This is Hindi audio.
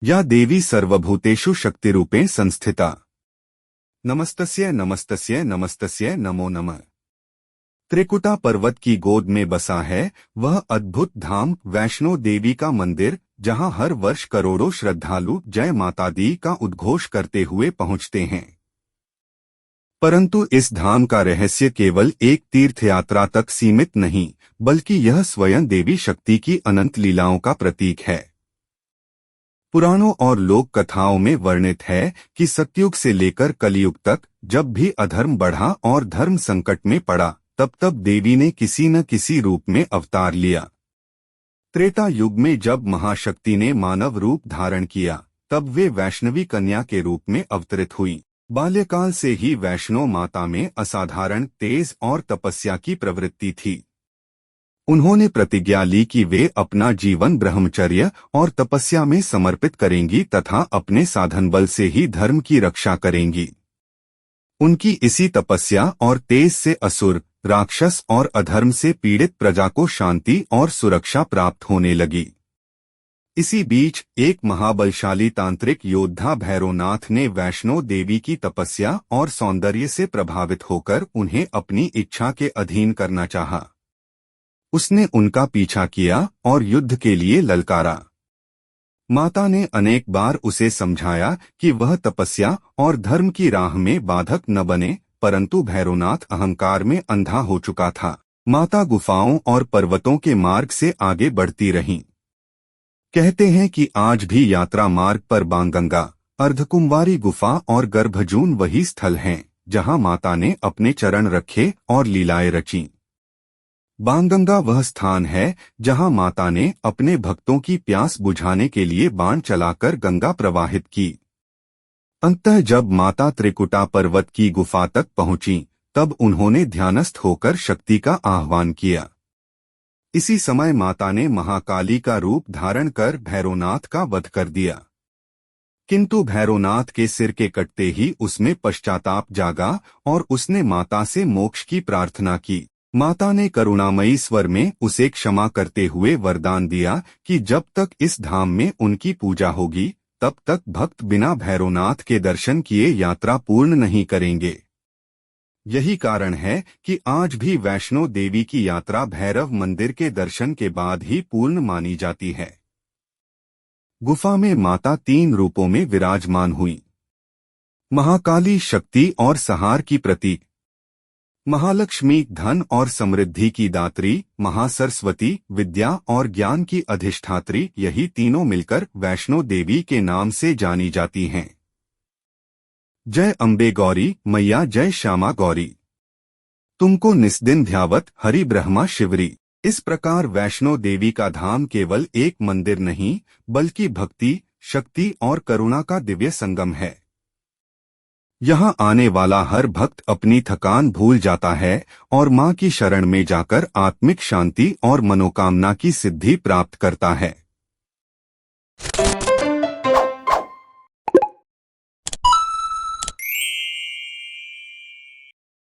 या देवी सर्वभूतेषु शक्तिरूपेण संस्थिता। नमस्तस्य नमस्तस्य नमस्तस्य नमो नमः। त्रिकुटा पर्वत की गोद में बसा है वह अद्भुत धाम वैष्णो देवी का मंदिर, जहां हर वर्ष करोड़ों श्रद्धालु जय माता दी का उद्घोष करते हुए पहुंचते हैं। परंतु इस धाम का रहस्य केवल एक तीर्थयात्रा तक सीमित नहीं, बल्कि यह स्वयं देवी शक्ति की अनंत लीलाओं का प्रतीक है। पुराणों और लोक कथाओं में वर्णित है कि सतयुग से लेकर कलयुग तक जब भी अधर्म बढ़ा और धर्म संकट में पड़ा, तब तब देवी ने किसी न किसी रूप में अवतार लिया। त्रेता युग में जब महाशक्ति ने मानव रूप धारण किया, तब वे वैष्णवी कन्या के रूप में अवतरित हुई। बाल्यकाल से ही वैष्णो माता में असाधारण तेज और तपस्या की प्रवृत्ति थी। उन्होंने प्रतिज्ञा ली कि वे अपना जीवन ब्रह्मचर्य और तपस्या में समर्पित करेंगी तथा अपने साधन बल से ही धर्म की रक्षा करेंगी। उनकी इसी तपस्या और तेज से असुर, राक्षस और अधर्म से पीड़ित प्रजा को शांति और सुरक्षा प्राप्त होने लगी। इसी बीच एक महाबलशाली तांत्रिक योद्धा भैरवनाथ ने वैष्णो देवी की तपस्या और सौंदर्य से प्रभावित होकर उन्हें अपनी इच्छा के अधीन करना चाहा। उसने उनका पीछा किया और युद्ध के लिए ललकारा। माता ने अनेक बार उसे समझाया कि वह तपस्या और धर्म की राह में बाधक न बने, परंतु भैरवनाथ अहंकार में अंधा हो चुका था। माता गुफाओं और पर्वतों के मार्ग से आगे बढ़ती रहीं। कहते हैं कि आज भी यात्रा मार्ग पर बाणगंगा, अर्धकुंवारी गुफा और गर्भजून वही स्थल हैं जहां माता ने अपने चरण रखे और लीलाएं रचीं। बाणगंगा वह स्थान है जहां माता ने अपने भक्तों की प्यास बुझाने के लिए बाण चलाकर गंगा प्रवाहित की। अंततः जब माता त्रिकुटा पर्वत की गुफा तक पहुंची, तब उन्होंने ध्यानस्थ होकर शक्ति का आह्वान किया। इसी समय माता ने महाकाली का रूप धारण कर भैरवनाथ का वध कर दिया। किंतु भैरवनाथ के सिर के कटते ही उसमें पश्चाताप जागा और उसने माता से मोक्ष की प्रार्थना की। माता ने करुणामयी स्वर में उसे क्षमा करते हुए वरदान दिया कि जब तक इस धाम में उनकी पूजा होगी, तब तक भक्त बिना भैरवनाथ के दर्शन किए यात्रा पूर्ण नहीं करेंगे। यही कारण है कि आज भी वैष्णो देवी की यात्रा भैरव मंदिर के दर्शन के बाद ही पूर्ण मानी जाती है। गुफा में माता 3 रूपों में विराजमान हुई। महाकाली शक्ति और संहार की प्रतीक, महालक्ष्मी धन और समृद्धि की दात्री, महासरस्वती विद्या और ज्ञान की अधिष्ठात्री, यही तीनों मिलकर वैष्णो देवी के नाम से जानी जाती हैं। जय अम्बे गौरी मैया, जय श्यामा गौरी, तुमको निस्दिन ध्यावत हरि ब्रह्मा शिवरी। इस प्रकार वैष्णो देवी का धाम केवल एक मंदिर नहीं, बल्कि भक्ति, शक्ति और करुणा का दिव्य संगम है। यहाँ आने वाला हर भक्त अपनी थकान भूल जाता है और माँ की शरण में जाकर आत्मिक शांति और मनोकामना की सिद्धि प्राप्त करता है।